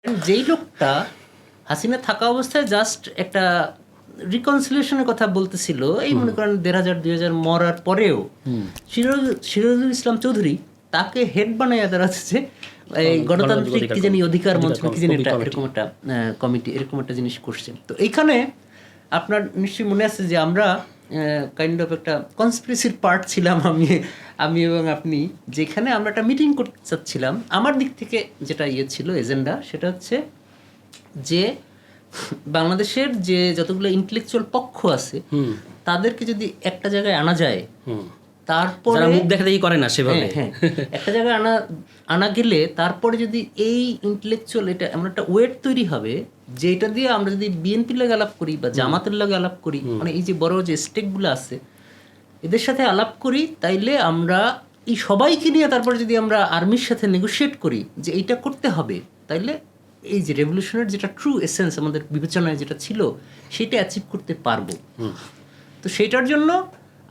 যেই লোকটা হাসিনা থাকা অবস্থায় জাস্ট একটা রিকনসিলিয়েশনের কথা বলতেছিল, এই মনে করেন ১,৫০০-২,০০০ মরার পরেও সিরাজুল ইসলাম চৌধুরী তাকে হেড বানাইয়া দাঁড়াচ্ছে এই গণতান্ত্রিক কি জানি অধিকার মঞ্চ কি জানি এরকম একটা কমিটি, এরকম একটা জিনিস করছে। তো এইখানে আপনার নিশ্চয়ই মনে আছে যে আমরা কাইন্ড অফ একটা কনস্পিরেসির পার্ট ছিলাম, আমি এবং আপনি, যেখানে আমরা একটা মিটিং করতে চাচ্ছিলাম। আমার দিক থেকে যেটা ছিল এজেন্ডা, সেটা হচ্ছে যে বাংলাদেশের যে যতগুলো ইন্টেলেকচুয়াল পক্ষ আছে তাদেরকে যদি একটা জায়গায় আনা যায়, তারপরে মুখ দেখা দেখি করে না সেভাবে, হ্যাঁ একটা জায়গায় আনা গেলে তারপরে যদি এই ইন্টেলেকচুয়াল এটা এমন একটা ওয়েট তৈরি হবে যে এটা দিয়ে আমরা যদি বিএনপির লগে আলাপ করি বা জামাতের লগে আলাপ করি, মানে এই যে বড় যে স্টেকগুলো আছে এদের সাথে আলাপ করি, তাইলে আমরা এই সবাইকে নিয়ে তারপরে যদি আমরা আর্মির সাথে নেগোশিয়েট করি যে এইটা করতে হবে, তাইলে এই যে রেভলিউশনের যেটা ট্রু এসেন্স আমাদের বিবেচনায় যেটা ছিল সেটা অ্যাচিভ করতে পারবো। তো সেইটার জন্য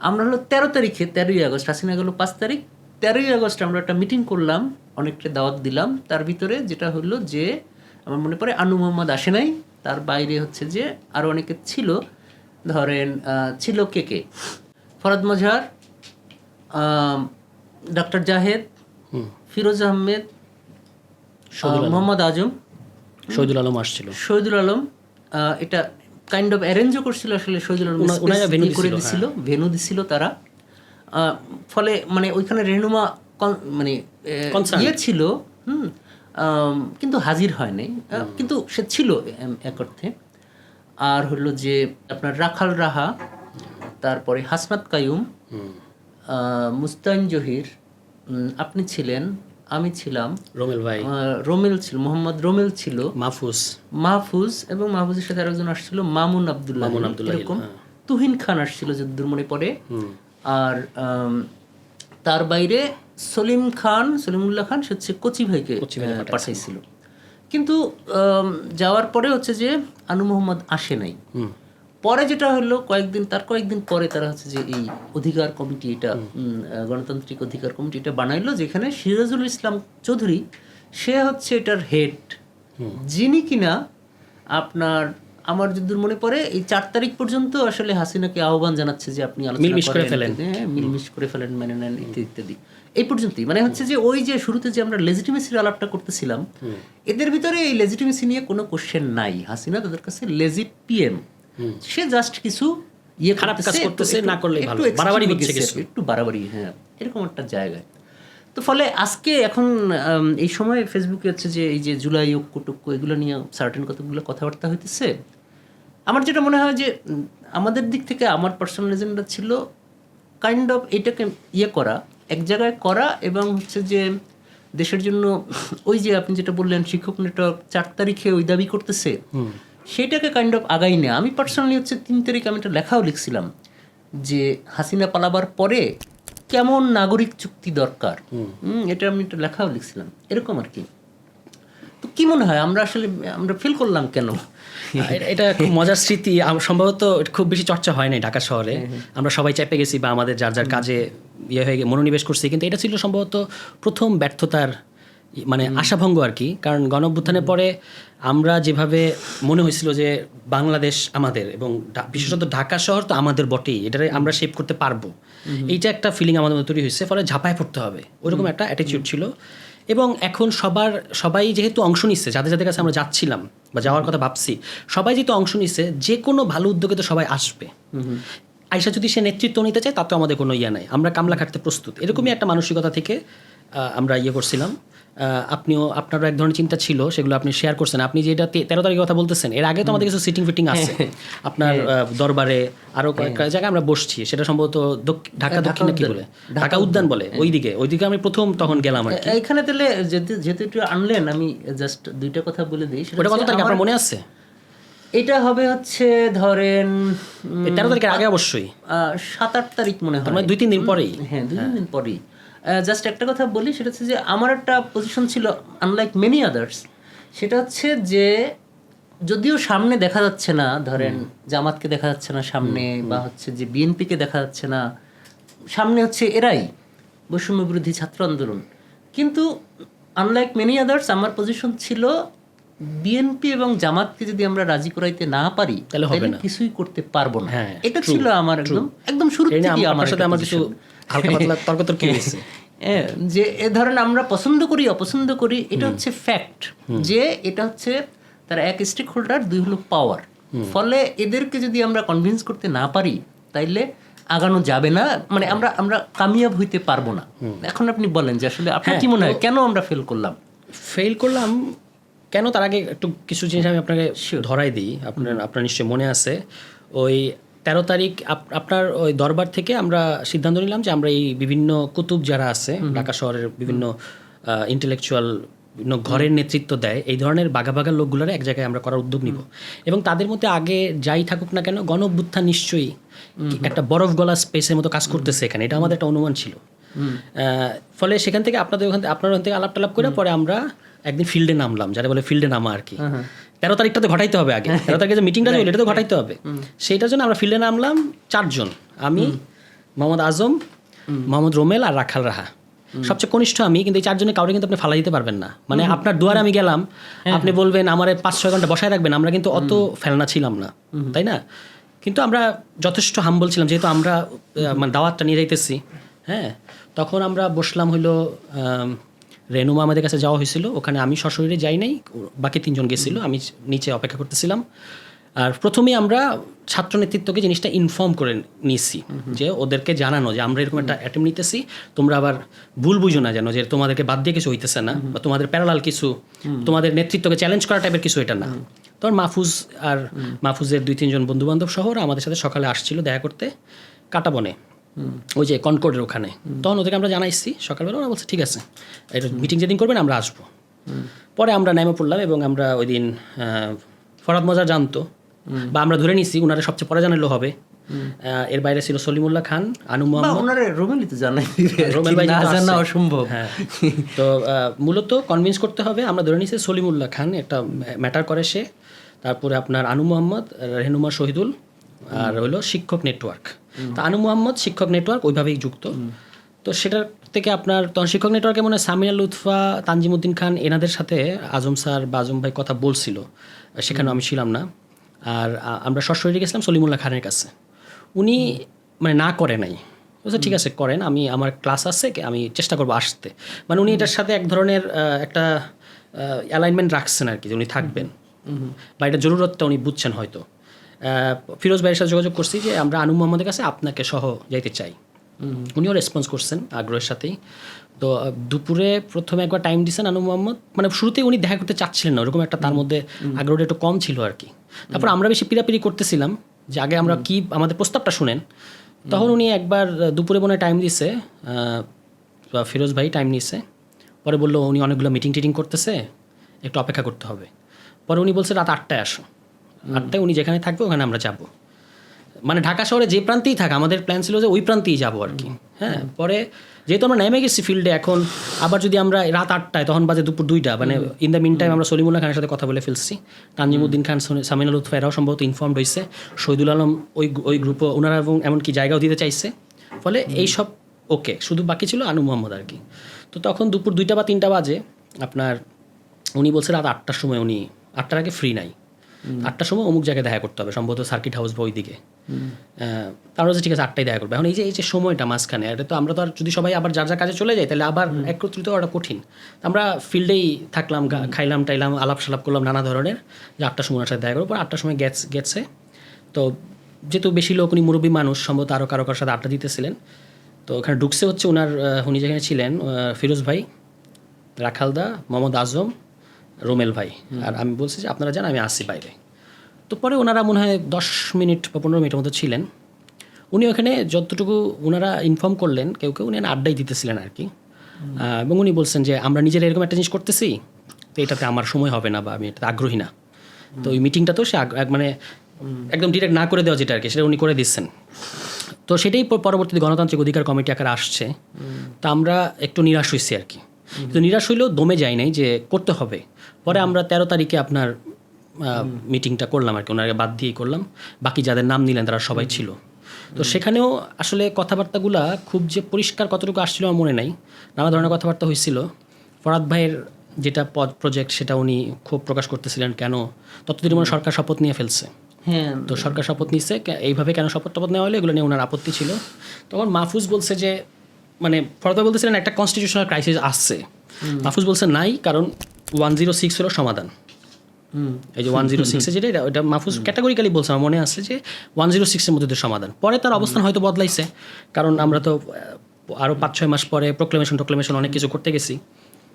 আমরা হলো 13 তারিখে, 13ই আগস্ট, হাসিনা গেল 5 তারিখ, 13ই আগস্ট আমরা একটা মিটিং করলাম, অনেকটা দাওয়াত দিলাম। তার ভিতরে যেটা হলো যে আমার মনে পড়ে আনু মোহাম্মদ আসে নাই, তার বাইরে হচ্ছে যে আরও অনেকে ছিল, ধরেন ছিল কে ফরাদ মজহার, ডক্টর জাহেদ, ফিরোজ আহমেদ, মোহাম্মদ আজম, শহীদুল আলম আসছিল, শহীদুল আলম। এটা কাইন্ড অফ অ্যারেঞ্জও করছিল আসলে, শহীদুল আলম করে দিছিল, ভেনু দিছিল তারা। ফলে মানে ওইখানে রেহনুমা মানে ইয়ে ছিল, কিন্তু হাজির হয় নাই, কিন্তু সে ছিল এক অর্থে। আর হলো যে আপনার রাখাল রাহা, তারপরে হাসনাত কায়ুম, মুস্তাইন জহির, আপনি ছিলেন, আমি ছিলাম, রোমেল ভাই, রোমেল ছিল, মোহাম্মদ রোমেল ছিল, মাহফুজ এবং মাহফুজের সাথে আরেকজন আসছিল মামুন আব্দুল্লাহ, এরকম তুহিন খান আসছিল যদ্দূর মনে পড়ে। আর তার বাইরে সলিমুল্লাহ খান সে হচ্ছে কচি ভাইকে পাঠাইছিল। কিন্তু যাওয়ার পরে হচ্ছে যে আনু মোহাম্মদ আসে নাই। পরে যেটা হলো কয়েকদিন পরে তারা হচ্ছে যে এই অধিকার কমিটি, এটা গণতান্ত্রিক অধিকার কমিটি এটা বানাইলো, যেখানে সিরাজুল ইসলাম চৌধুরী সে হচ্ছে এটার হেড, যিনি কিনা আপনার আমার যদ্দূর মনে পড়ে এই 4 তারিখ পর্যন্ত আসলে হাসিনাকে আহ্বান জানাচ্ছে যে আপনি মিলমিশ করে ফেলেন, মানে নেন ইত্যাদি, এই পর্যন্তই। মানে হচ্ছে যে ওই যে শুরুতে যে আমরা লেজিটিমেসির আলাপটা করতেছিলাম, এদের ভিতরে এই লেজিটিমেসি নিয়ে কোনো কোশ্চেন নাই। হাসিনা তাদের কাছে লেজিট পিএম, সে জাস্ট কিছু খারাপ কাজ করতেছে, না করলে ভালো, বাড়াবাড়ি হচ্ছে কিছু, একটু বাড়াবাড়ি, হ্যাঁ এরকম একটা জায়গায়। তো ফলে আজকে এখন এই সময় ফেসবুকে হচ্ছে যে এই যে জুলাই ঐক্য এগুলো নিয়ে সার্টেন কতগুলো কথাবার্তা হইতেছে। আমার যেটা মনে হয় যে আমাদের দিক থেকে আমার পার্সোনাল এজেন্ডা ছিল কাইন্ড অফ এটাকে করা, এক জায়গায় করা, এবং হচ্ছে যে দেশের জন্য ওই যে আপনি যেটা বললেন শিক্ষক নেটওয়ার্ক 4 তারিখে ওই দাবি করতেছে, সেইটাকে কাইন্ড অফ আগাই নেওয়া। আমি পার্সোনালি হচ্ছে 3 তারিখ আমি একটা লেখাও লিখছিলাম যে হাসিনা পালাবার পরে কেমন নাগরিক চুক্তি দরকার, এটা আমি একটা লেখাও লিখছিলাম, এরকম আর কি। তো কি মনে হয় আমরা ফিল করলাম কেন? এটা খুব মজার স্মৃতি, সম্ভবত খুব বেশি চর্চা হয় নাই ঢাকা শহরে, আমরা সবাই চেপে গেছি বা আমাদের যার যার কাজে হয়ে মনোনিবেশ করছি, কিন্তু এটা ছিল সম্ভবত প্রথম ব্যর্থতার মানে আশাভঙ্গ আর কি। কারণ গণঅভ্যুত্থানের পরে আমরা যেভাবে মনে হয়েছিল যে বাংলাদেশ আমাদের এবং বিশেষত ঢাকা শহর তো আমাদের বটেই, এটা আমরা শেপ করতে পারবো, এইটা একটা ফিলিং আমাদের মধ্যে তৈরি হয়েছে, ফলে ঝাঁপায় পড়তে হবে ওইরকম একটা অ্যাটিটিউড ছিল। এবং এখন সবাই যেহেতু অংশ নিচ্ছে, যাদের কাছে আমরা যাচ্ছিলাম বা যাওয়ার কথা ভাবছি, সবাই যেহেতু অংশ নিচ্ছে, যে কোনো ভালো উদ্যোগে তো সবাই আসবে। আইসা যদি সে নেতৃত্ব নিতে চায় তাতে আমাদের কোনো নাই, আমরা কামলা খাটতে প্রস্তুত, এরকমই একটা মানসিকতা থেকে আমরা করছিলাম। আপনারও এক ধরনের চিন্তা ছিল, সেগুলো আপনি শেয়ার করছেন। আপনি যেটা 13 তারিখের কথা বলতেছেন, এর আগে তো আমাদের কিছু সিটিং ফিটিং আছে আপনার দরবারে, আরও কয়েক জায়গায় আমরা বসছি, সেটা সম্ভবত ঢাকা দক্ষিণ কি বলে, ঢাকা উদ্যান বলে, ওইদিকে আমি প্রথম তখন গেলাম আর কি। এইখানে তাহলে যেহেতু একটু আনলেন, আমি জাস্ট 2টা কথা বলে দিই। ওটা কত তারিখ আপনার মনে আছে? এটা হবে হচ্ছে ধরেন 13 তারিখের আগে, অবশ্যই 7-8 তারিখ মনে হয়, 2-3 দিন পরেই। হ্যাঁ 2-3 দিন পরেই। জাস্ট একটা কথা বলি, সেটা হচ্ছে যে আমার একটা পজিশন ছিল আনলাইক মেনি আদার্স, সেটা হচ্ছে যে যদিও সামনে দেখা যাচ্ছে না, ধরেন জামাতকে দেখা যাচ্ছে না সামনে, বা হচ্ছে যে বিএনপিকে দেখা যাচ্ছে না সামনে, হচ্ছে এরাই বৈষম্য বিরোধী ছাত্র আন্দোলন, কিন্তু আনলাইক মেনি আদার্স আমার পজিশন ছিল বিএনপি এবং জামাতকে যদি আমরা রাজি করাইতে না পারি তাহলে হবে না, কিছুই করতে পারবো না। হ্যাঁ, এটা ছিল আমার একদম শুরু থেকে আমার সাথে আমার কিছু হালকা পাতলা তর্কতর্কি হয়েছে যে এ ধরেন আমরা পছন্দ করি অপছন্দ করি, এটা হচ্ছে ফ্যাক্ট, যে এটা হচ্ছে তার এক স্টেক হোল্ডার, দুই হলো পাওয়ার। ফলে এদেরকে যদি আমরা কনভিন্স করতে না পারি তাইলে আগানো যাবে না, মানে আমরা কামিয়াব হইতে পারবো না। এখন আপনি বলেন যে আসলে আপনার কি মনে হয় কেন আমরা ফেল করলাম কেন? তার আগে একটু কিছু জিনিস আমি আপনাকে ধরাই দিই। আপনার নিশ্চয়ই মনে আছে, ওই 13 তারিখ আপনার ওই দরবার থেকে আমরা সিদ্ধান্ত নিলাম যে আমরা এই বিভিন্ন কুতুব যারা আছে ঢাকা শহরের বিভিন্ন ইন্টেলেকচুয়াল বিভিন্ন ঘরের নেতৃত্ব দেয়, এই ধরনের বাঘা বাঘা লোকগুলোর এক জায়গায় আমরা করার উদ্যোগ নিব, এবং তাদের মধ্যে আগে যাই থাকুক না কেন গণ অভ্যুত্থান নিশ্চয়ই একটা বরফ গলা স্পেসের মতো কাজ করতেছে এখানে, এটা আমাদের একটা অনুমান ছিল। ফলে সেখান থেকে আপনার ওখান থেকে আলাপ টালাপ করে পরে আমরা একদিন ফিল্ডে নামলাম, যারা বলে ফিল্ডে নামা আর কি। 13 তারিখটা তো ঘটাইতে হবে আগে, 13 তারিখে যে মিটিংটা চলে এটা তো ঘটাইতে হবে। সেইটার জন্য আমরা ফিল্ডে নামলাম 4 জন, আমি, মোহাম্মদ আজম, মোহাম্মদ রোমেল আর রাখাল রাহা। সবচেয়ে কনিষ্ঠ আমি, কিন্তু এই 4 জনের কাউরে কিন্তু আপনি ফালাই দিতে পারবেন না। মানে আপনার দুয়ারে আমি গেলাম, আপনি বলবেন আমার 5-6 ঘন্টা বসায় রাখবেন, আমরা কিন্তু অত ফেলনা ছিলাম না, তাই না? কিন্তু আমরা যথেষ্ট হাম্বল ছিলাম, যেহেতু আমরা মানে দাওয়াতটা নিয়ে যাইতেছি। হ্যাঁ, তখন আমরা বসলাম হইলো রেনুমা আমাদের কাছে যাওয়া হয়েছিল, ওখানে আমি সশরীরে যাই নাই, বাকি 3 জন গেছিলো, আমি নিচে অপেক্ষা করতেছিলাম। আর প্রথমেই আমরা ছাত্র নেতৃত্বকে জিনিসটা ইনফর্ম করে নিয়েছি, যে ওদেরকে জানানো যে আমরা এরকম একটা অ্যাটেম্প নিতেছি, তোমরা আবার ভুল বুঝো না যেন যে তোমাদেরকে বাদ দিয়ে কিছু হইতেছে না, বা তোমাদের প্যারালাল কিছু, তোমাদের নেতৃত্বকে চ্যালেঞ্জ করা টাইপের কিছু এটা না। তখন মাহফুজের 2-3 জন বন্ধুবান্ধব শহর আমাদের সাথে সকালে আসছিল দেখা করতে কাটাবনে, ওই যে কনকর্ডের ওখানে। তখন ওদেরকে আমরা জানাইছি সকালবেলা, ওরা বলছে ঠিক আছে, এটা মিটিং যেদিন করবেন আমরা আসবো। পরে আমরা নেমে পড়লাম, এবং আমরা ওই দিন ফরাদ মজার জানতো, বা আমরা ধরে নিছি ওনারা সবচেয়ে পরে জানালো হবে। এর বাইরে ছিল সলিমুল্লাহ খান, আনু মোহাম্মদ, রোমেল ভাই জানা অসম্ভব। হ্যাঁ, তো মূলত কনভিন্স করতে হবে, আমরা ধরে নিছি সলিমুল্লাহ খান একটা ম্যাটার করে সে, তারপরে আপনার আনু মোহাম্মদ, রেহনুমা শহীদুল, আর হলো শিক্ষক নেটওয়ার্ক। তো আনু মোহাম্মদ শিক্ষক নেটওয়ার্ক ওইভাবেই যুক্ত। তো সেটার থেকে আপনার তখন শিক্ষক নেটওয়ার্কে মনে হয় সামিনা লুৎফা, তানজিমুদ্দিন খান এনাদের সাথে আজম স্যার বা আজম ভাই কথা বলছিল, সেখানেও আমি ছিলাম না। আর আমরা সশরীরে গেছিলাম সলিমুল্লাহ খানের কাছে, উনি মানে না করে নাই, বলছে ঠিক আছে করেন, আমি আমার ক্লাস আছে, আমি চেষ্টা করবো আসতে। মানে উনি এটার সাথে এক ধরনের একটা অ্যালাইনমেন্ট রাখছেন আর কি, যে উনি থাকবেন, বা এটা জরুরতটা উনি বুঝছেন হয়তো। ফিরোজ ভাইয়ের সাথে যোগাযোগ করছি যে আমরা আনু মোহাম্মদের কাছে আপনাকে সহ যাইতে চাই, উনিও রেসপন্স করছেন আগ্রহের সাথেই। তো দুপুরে প্রথমে একবার টাইম দিয়েছেন আনু মোহাম্মদ, মানে শুরুতেই উনি দেখা করতে চাচ্ছিলেন না, ওরকম একটা তার মধ্যে আগ্রহটা একটু কম ছিল আর কি। তারপর আমরা বেশি পিড়াপিড়ি করতেছিলাম যে আগে আমরা কি আমাদের প্রস্তাবটা শুনেন। তখন উনি একবার দুপুরে মনে টাইম দিয়েছে, ফিরোজ ভাই টাইম নিয়েছে, পরে বললো উনি অনেকগুলো মিটিং টিটিং করতেছে, একটু অপেক্ষা করতে হবে। পরে উনি বলছে রাত 8টায় আসো, 8টায় উনি যেখানে থাকবে ওখানে আমরা যাব। মানে ঢাকা শহরে যে প্রান্তেই থাক, আমাদের প্ল্যান ছিল যে ওই প্রান্তেই যাবো আর কি। হ্যাঁ, পরে যেহেতু আমরা নেমে গেছি ফিল্ডে, এখন আবার যদি আমরা রাত 8টায়, তখন বাজে দুপুর 2টা, মানে ইন দ্য মিন টাইম আমরা সলিমুল্লাহ খানের সাথে কথা বলে ফেলছি, তানজিমুদ্দিন খান, সামিনা লুৎফা এরাও সম্ভবত ইনফর্মড হয়েছে, শহীদুল আলম ওই গ্রুপও ওনারা, এবং এমনকি জায়গাও দিতে চাইছে। ফলে এইসব ওকে, শুধু বাকি ছিল আনু মোহাম্মদ আর কি। তো তখন দুপুর 2টা বা 3টা বাজে, আপনার উনি বলছে রাত 8টার সময় উনি 8টার আগে ফ্রি নাই, 8টার সময় অমুক জায়গায় দেখা করতে হবে, সম্ভবত সার্কিট হাউস বা ওই দিকে। তারপর ঠিক আছে 8টায় দেখা করবে। এখন এই যে সময়টা মাঝখানে, এটা তো আমরা তো আর যদি সবাই আবার যার যার কাজে চলে যাই তাহলে আবার একত্রিত হওয়াটা কঠিন। আমরা ফিল্ডেই থাকলাম, খাইলাম টাইলাম, আলাপ সালাপ করলাম নানা ধরনের, যে 8টার সময় ওনার সাথে দেখা করবো। 8টার সময় গেছে। তো যেহেতু বেশি লোক, উনি মুরব্বী মানুষ, সম্ভবত আরও কারো সাথে আড্ডা দিতেছিলেন। তো ওখানে ঢুকছে হচ্ছে উনি যেখানে ছিলেন, ফিরোজ ভাই, রাখালদা, মোহাম্মদ আজম, রোমেল ভাই, আর আমি বলছি যে আপনারা যান, আমি আসছি বাইরে। তো পরে ওনারা মনে হয় 10 মিনিট বা 15 মিনিটের মতো ছিলেন। উনি ওখানে যতটুকু ওনারা ইনফর্ম করলেন, কেউ উনি আড্ডাই দিতেছিলেন আর কি। এবং উনি বলছেন যে আমরা নিজেরা এরকম একটা জিনিস করতেছি, তো এটাতে আমার সময় হবে না, বা আমি এটাতে আগ্রহী না। তো ওই মিটিংটা তো সে মানে একদম ডিরেক্ট না করে দেওয়া যেটা আর কি, সেটা উনি করে দিচ্ছেন। তো সেটাই পরবর্তীতে গণতান্ত্রিক অধিকার কমিটি আকারে আসছে। তা আমরা একটু নিরাশ হয়েছি আর কি, কিন্তু নিরাশ হইলেও দমে যাই নাই যে করতে হবে। পরে আমরা 13 তারিখে আপনার মিটিংটা করলাম আর কি, ওনাকে বাদ দিয়েই করলাম, বাকি যাদের নাম নিলেন তারা সবাই ছিল। তো সেখানেও আসলে কথাবার্তাগুলা খুব যে পরিষ্কার কতটুকু আসছিল আমার মনে নাই, নানা ধরনের কথাবার্তা হয়েছিল। ফরাদ ভাইয়ের যেটা প্রজেক্ট সেটা উনি খুব প্রকাশ করতেছিলেন কেন ততদিন মনে হয় সরকার শপথ নিয়ে ফেলছে। হ্যাঁ, তো সরকার শপথ নিচ্ছে এইভাবে কেন শপথ নেওয়া হলো এগুলো নিয়ে ওনার আপত্তি ছিল। তখন মাহফুজ বলছে যে মানে ফরদা বলতেছিলেন একটা কনস্টিটিউশনাল ক্রাইসিস আসছে। মাহফুজ বলছে নাই, কারণ 106 হলো সমাধান। এই যে 106 যেটা এটা মাহফুজ ক্যাটাগরিক্যালি বলছে, আমার মনে আছে যে 106 এর মধ্যে দিয়ে সমাধান। পরে তার অবস্থান হয়তো বদলাইছে, কারণ আমরা তো আরও 5-6 মাস পরে প্রোক্লেমেশন অনেক কিছু করতে গেছি।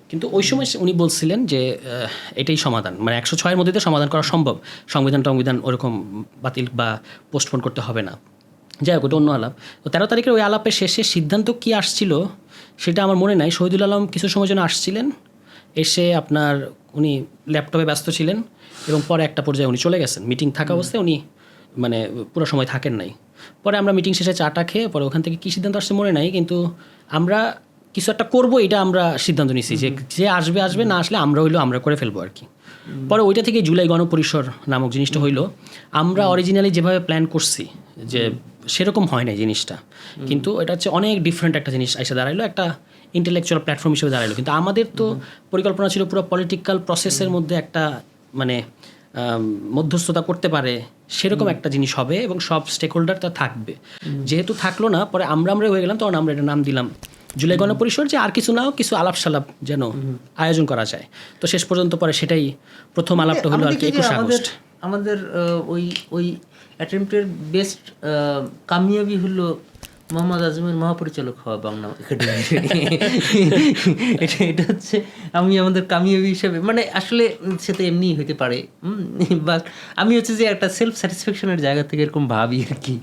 কিন্তু ওই সময় উনি বলছিলেন যে এটাই সমাধান, মানে 106-এর মধ্যে দিয়ে সমাধান করা সম্ভব, সংবিধান ওরকম বাতিল বা পোস্টপোন করতে হবে না। যাই হোক, ওটা অন্য আলাপ। তো 13 তারিখের ওই আলাপের শেষে সিদ্ধান্ত কী আসছিল সেটা আমার মনে নাই। শহীদুল আলম কিছু সময় জন্য আসছিলেন, এসে আপনার উনি ল্যাপটপে ব্যস্ত ছিলেন এবং পরে একটা পর্যায়ে উনি চলে গেছেন। মিটিং থাকা অবস্থায় উনি মানে পুরো সময় থাকেন নাই। পরে আমরা মিটিং শেষে চাটা খেয়ে পরে ওখান থেকে কী সিদ্ধান্ত আসছে মনে নাই, কিন্তু আমরা কিছু একটা করবো এটা আমরা সিদ্ধান্ত নিছি যে যে আসবে, না আসলে আমরা করে ফেলবো আর কি। পরে ওইটা থেকে জুলাই গণপরিসর নামক জিনিসটা হইলো। আমরা অরিজিনালি যেভাবে প্ল্যান করছি যে সেরকম হয় না জিনিসটা, কিন্তু এটা হচ্ছে অনেক ডিফারেন্ট একটা জিনিস এসে দাঁড়াইলো, একটা ইন্টেলেকচুয়াল প্ল্যাটফর্ম হিসেবে দাঁড়াইলো। কিন্তু আমাদের তো পরিকল্পনা ছিল পুরো পলিটিক্যাল প্রসেসের মধ্যে একটা মানে মধ্যস্থতা করতে পারে সেরকম একটা জিনিস হবে এবং সব স্টেক হোল্ডার তা থাকবে। যেহেতু থাকলো না, পরে আমরা হয়ে গেলাম, তখন আমরা এটা নাম দিলাম জুলাই গণপরিসর, যে আর কিছু নাও কিছু আলাপ সালাপ যেন আয়োজন করা যায়। তো শেষ পর্যন্ত পরে সেটাই প্রথম আলাপটা হলো আর কি 21 আগস্ট। আমাদের ওই অ্যাটেম্পটের বেস্ট কামিয়াবি হলো মোহাম্মদ আজমের মহাপরিচালক হওয়া বাংলা একাডেমি। এটা হচ্ছে আমি আমাদের কামিয়াবি হিসেবে, মানে আসলে সেটা এমনিই হইতে পারে, বাট আমি হচ্ছে যে একটা সেলফ স্যাটিসফ্যাকশনের জায়গা থেকে এরকম ভাবি আর কি।